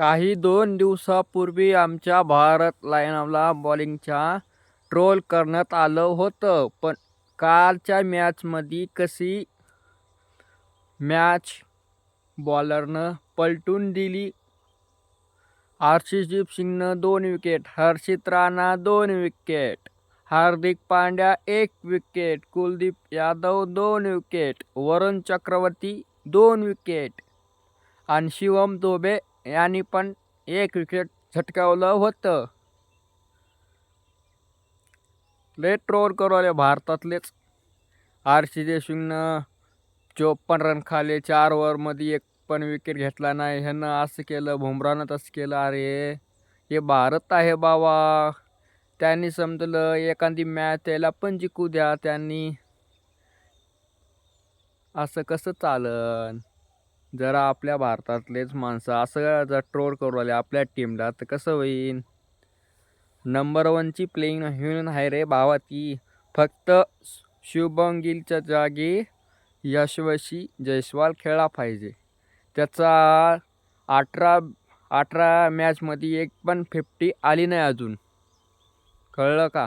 काही 2 दिवसापूर्वी आमच्या भारत लायनला बॉलिंगच्या ट्रोल करण्यात आलं होतं. पण कालच्या मॅचमध्ये कशी मॅच बॉलरनं पलटून दिली. अर्शदीप सिंगनं 2 विकेट, हर्षित Rana 2 wicket, Hardik Pandya 1 wicket, Kuldeep Yadav 2 wicket, Varun Chakravarthy 2 wicket आणि शिवम दुबे यांनी पण 1 विकेट झटकावलं होतं. लय ट्रोल करवले भारतातलेच. अर्शदीप सिंगनं 54 रन खाले 4 ओव्हरमध्ये 1 पण विकेट घेतला नाही. ह्यानं असं केलं, बुमरानं तसं केलं. अरे हे भारत आहे बाबा. त्यांनी समजलं एखादी मॅच त्याला पण जिंकू द्या. त्यांनी असं कसं चालन. जरा आपल्या भारतातलेच माणसं असं जर ट्रोल करू राहिले आपल्या टीमला तर कसं होईल. नंबर 1ची प्लेइंग घेऊन आहे रे भावा ती. फक्त शुभमन गिलच्या जागी यशस्वी जयस्वाल खेळला पाहिजे. त्याचा 18 मॅचमध्ये 1 पण 50 आली नाही अजून. कळलं का.